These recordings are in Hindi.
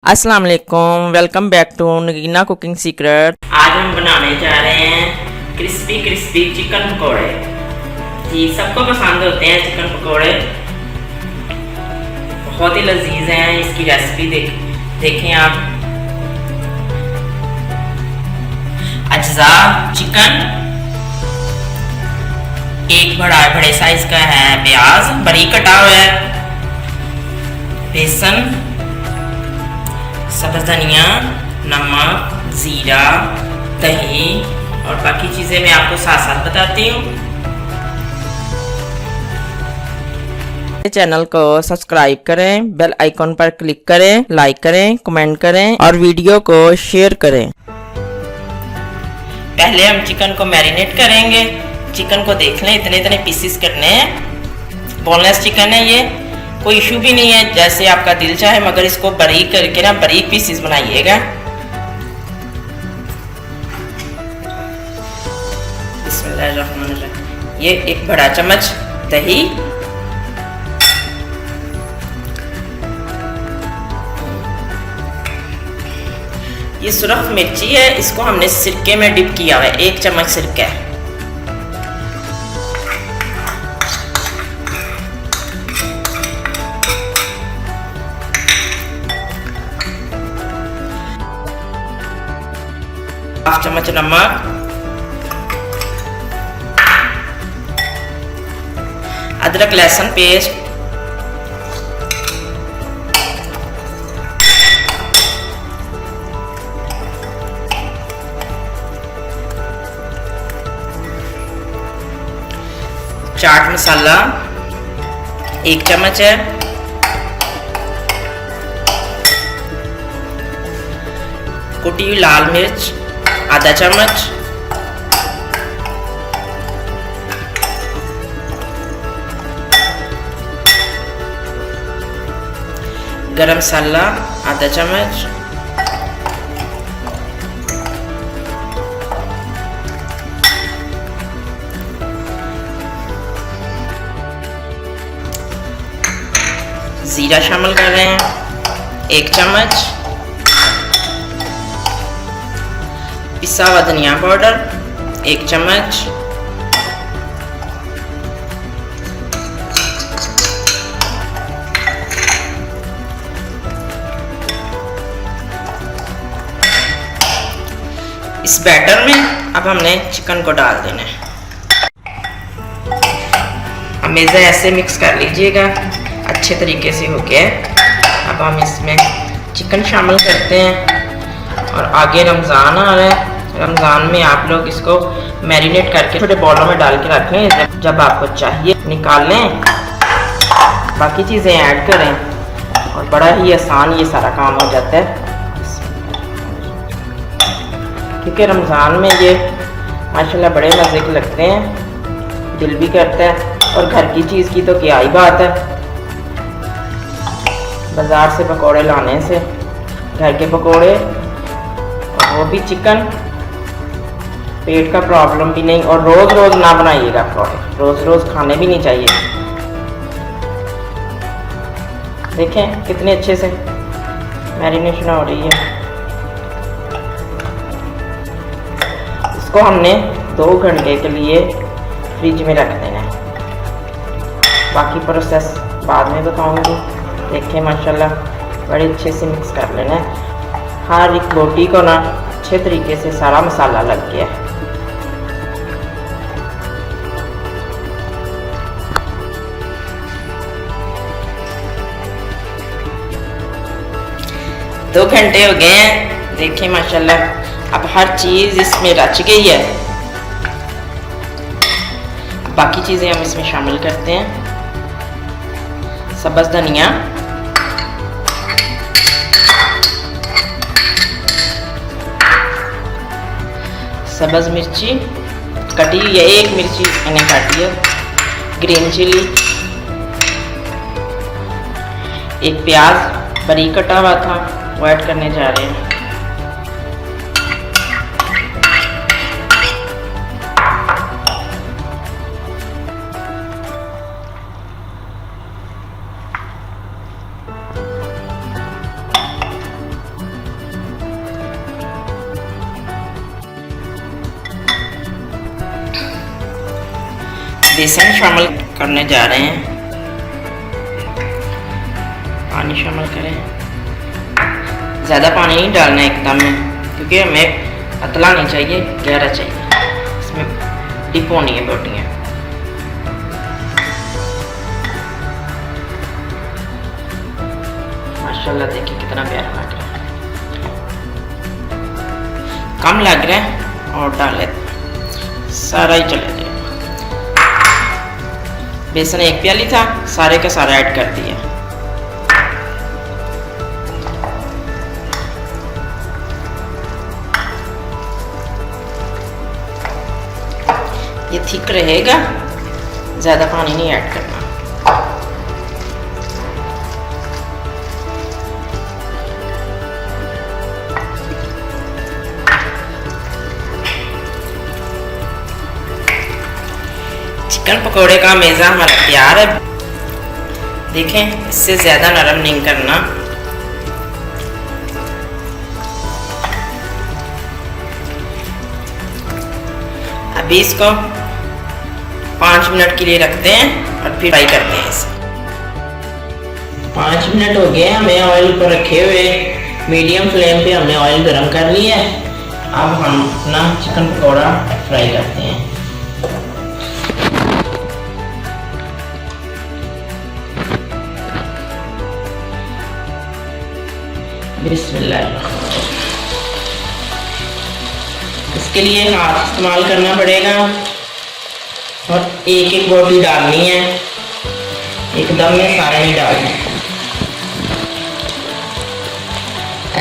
अस्सलाम वालेकुम, welcome back to Nagina cooking secret. आज हम बनाने जा रहे हैं क्रिस्पी क्रिस्पी चिकन पकोड़े। जी, सबको पसंद होते हैं चिकन पकोड़े, बहुत ही लजीज हैं। इसकी रेसिपी देखें आप। अज्जा चिकन, एक बड़े साइज का है प्याज बारीक कटा हुआ है, बेसन, सब्ज़ धनिया, नमक, ज़ीरा, दही और बाकी चीज़ें मैं आपको साथ साथ बताती हूँ। चैनल को सब्सक्राइब करें, बेल आइकॉन पर क्लिक करें, लाइक करें, कमेंट करें और वीडियो को शेयर करें। पहले हम चिकन को मैरिनेट करेंगे। चिकन को देख लें, इतने इतने पीसेस करने हैं। बोनलेस चिकन है ये, कोई इशू भी नहीं है, जैसे आपका दिल चाहे, मगर इसको बारीक करके ना बारीक पीसेस बनाइएगा। बिस्मिल्लाहिर्रहमानिर्रहीम। ये एक बड़ा चम्मच दही, ये सुरख मिर्ची है, इसको हमने सिरके में डिप किया हुआ है, 1 चम्मच सिरका है। हाफ चम्मच नमक, अदरक लहसुन पेस्ट, चाट मसाला 1 चम्मच है, कुटी हुई लाल मिर्च आधा चम्मच, गरम मसाला आधा चम्मच, जीरा शामिल कर रहे हैं 1 चम्मच, पिसा हुआ धनिया पाउडर 1 चम्मच, इस बैटर में अब हमने चिकन को डाल देना है। हमेशा ऐसे मिक्स कर लीजिएगा, अच्छे तरीके से हो गया है। अब हम इसमें चिकन शामिल करते हैं। और आगे रमज़ान आ रहा है, रमज़ान में आप लोग इसको मैरिनेट करके छोटे बॉलों में डाल के रखें, जब आपको चाहिए निकाल लें, बाकी चीज़ें ऐड करें और बड़ा ही आसान ये सारा काम हो जाता है। क्योंकि रमज़ान में ये माशाल्लाह बड़े मज़े के लगते हैं, दिल भी करता है। और घर की चीज़ की तो क्या ही बात है, बाज़ार से पकोड़े लाने से घर के पकोड़े, वो भी चिकन, पेट का प्रॉब्लम भी नहीं। और रोज़ रोज़ ना बनाइएगा पकौड़े, रोज़ रोज़ खाने भी नहीं चाहिए। देखें कितने अच्छे से मैरिनेशन हो रही है। इसको हमने 2 घंटे के लिए फ्रिज में रख देना है, बाकी प्रोसेस बाद में बताऊंगी। देखें माशाल्लाह बड़े अच्छे से मिक्स कर लेना है। हर एक बोटी को ना अच्छे तरीके से सारा मसाला लग गया है। दो घंटे हो गए हैं, देखें माशाल्लाह अब हर चीज़ इसमें रच गई है। अब बाकी चीज़ें हम इसमें शामिल करते हैं। सब्ज़ धनिया, सब्ज़ मिर्ची कटी हुई है, 1 मिर्ची मैंने काटी है, ग्रीन चिली, 1 प्याज बारीक कटा हुआ था, वो ऐड करने जा रहे हैं। बेसन शामिल करने जा रहे हैं। पानी शामिल करें, ज़्यादा पानी नहीं डालना है एकदम में, क्योंकि हमें पतला नहीं चाहिए, गहरा चाहिए। इसमें डिप होनी है बोटियाँ। माशाल्लाह देखिए कितना प्यारा लग रहा है। कम लग रहा है और डाले सारा ही चले जाए। बेसन 1 प्याली था, सारे का सारा ऐड कर दिया। ये थिक रहेगा, ज़्यादा पानी नहीं ऐड करना। चिकन पकोड़े का मेज़ा हमारा तैयार है। देखें, इससे ज़्यादा नरम नहीं करना। अभी इसको 5 मिनट के लिए रखते हैं और फिर फ्राई करते हैं इसे। 5 मिनट हो गए, हमें ऑयल पर रखे हुए मीडियम फ्लेम पे हमने ऑयल गरम कर लिया है। अब हम अपना चिकन पकौड़ा फ्राई करते हैं। बिस्मिल्लाह। इसके लिए हाथ इस्तेमाल करना पड़ेगा और एक एक बोटी डालनी है, एकदम में सारे नहीं डालने।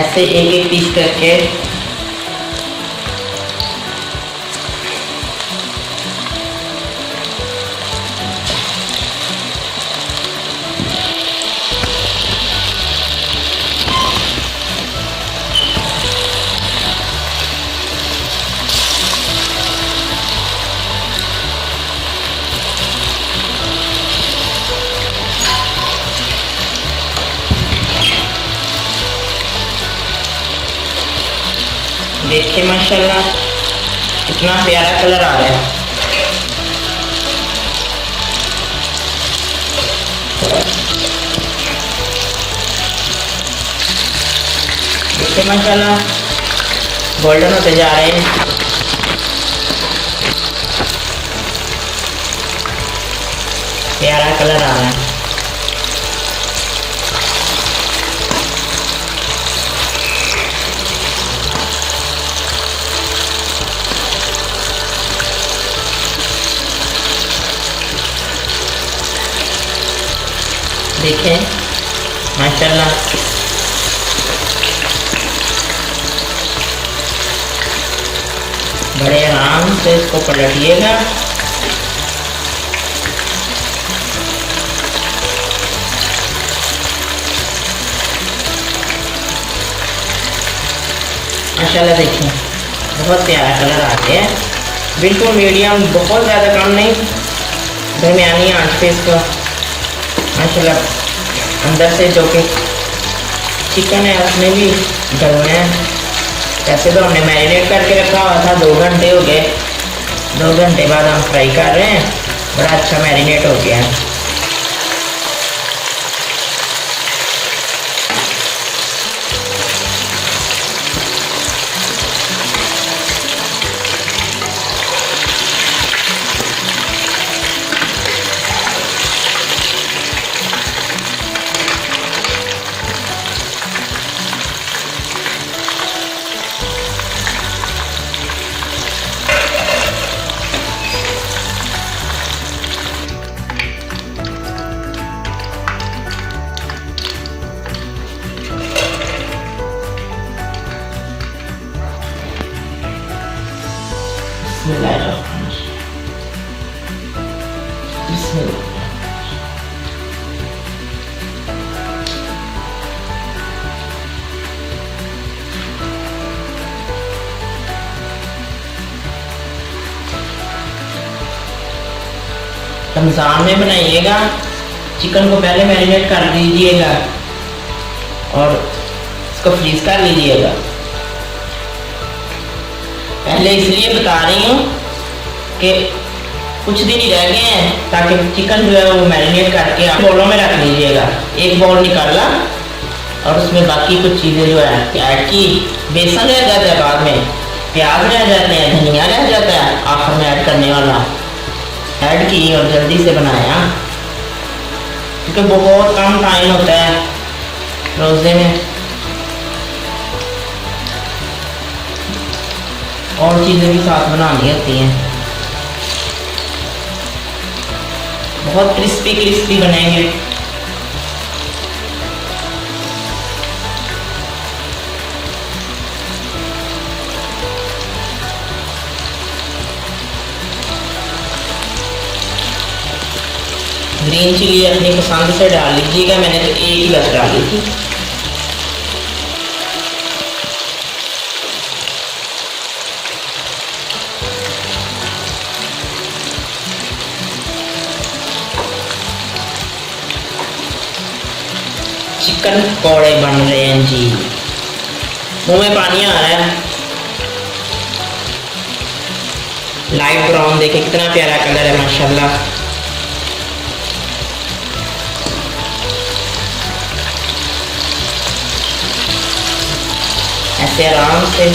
ऐसे एक एक पीस करके देखिए माशाल्लाह कितना प्यारा कलर आ रहा है। देखिए माशाल्लाह गोल्डन होते जा रहे हैं। प्यारा कलर आ रहा है। देखें माशाल्लाह बड़े आराम से इसको पलटिएगा। माशाल्लाह देखिए बहुत प्यारा कलर आ गया है। बिल्कुल मीडियम, बहुत ज़्यादा कम नहीं, दरमियानी आंच पे इसको माशाल्लाह अंदर से जो कि चिकन है उसमें भी गलना है। वैसे तो हमने मैरिनेट करके रखा हुआ था, 2 घंटे हो गए। 2 घंटे बाद हम फ्राई कर रहे हैं, बड़ा अच्छा मैरिनेट हो गया है। रमज़ान में बनाइएगा, चिकन को पहले मैरिनेट कर दीजिएगा और इसको फ्रीज कर लीजिएगा। पहले इसलिए बता रही हूँ कि कुछ दिन ही रह गए हैं, ताकि चिकन जो है वो मैरिनेट करके आप बॉलों में रख लीजिएगा। एक बॉल निकाला और उसमें बाकी कुछ चीज़ें जो है ऐड की। बेसन रह जाता है बाद में, प्याज रह जाते हैं, धनिया रह जाता है आखिर में ऐड करने वाला, ऐड की और जल्दी से बनाया, क्योंकि बहुत कम टाइम होता है रोज़े में और चीज़ें भी साथ बनानी होती हैं। बहुत क्रिस्पी क्रिस्पी बनेंगे। ग्रीन चिली अपनी पसंद से डाल लीजिएगा, मैंने तो एक ही बस डाली थी। चिकन पकौड़े बन रहे हैं जी, मुंह में पानी आ रहा है। लाइट ब्राउन देखे कितना प्यारा कलर है माशाल्लाह। ऐसे आराम से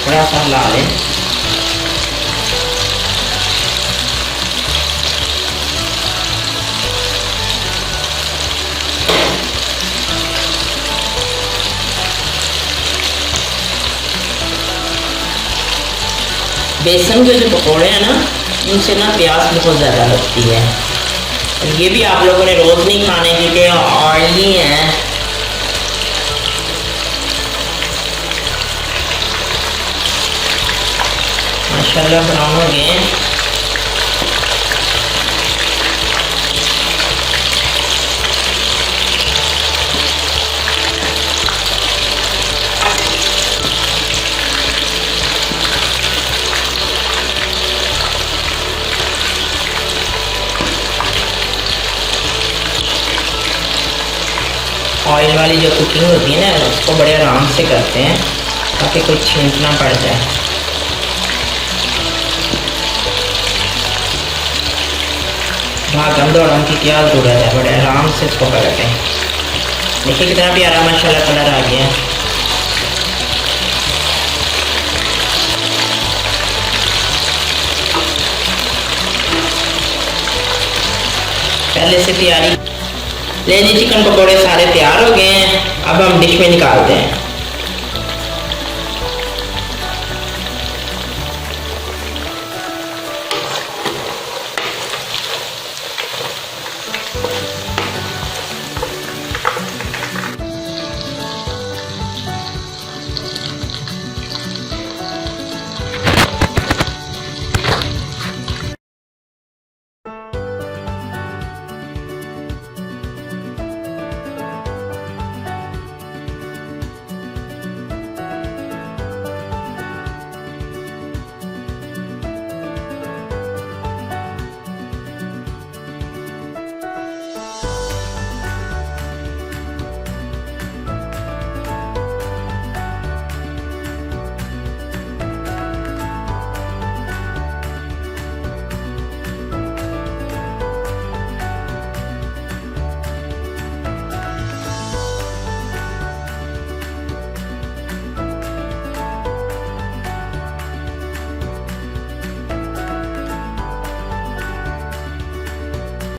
थोड़ा सा हिला लें। बेसन के जो पकौड़े हैं ना, उनसे ना प्यास बहुत ज़्यादा लगती है। और ये भी आप लोगों ने रोज़ नहीं खाने, क्योंकि ऑयली हैं। माशाल्लाह ब्राउन हो गए हैं। ऑयल वाली जो कुकिंग होती है ना, उसको बड़े आराम से करते हैं ताकि कोई छींट ना पड़ जाए। भागम दौड़म की क्या ज़रूरत है, बड़े आराम से इसको करते हैं। देखिए कितना प्यारा माशाल्लाह कलर आ गया है। पहले से तैयारी ले जी, चिकन पकौड़े सारे तैयार हो गए हैं। अब हम डिश में निकालते हैं।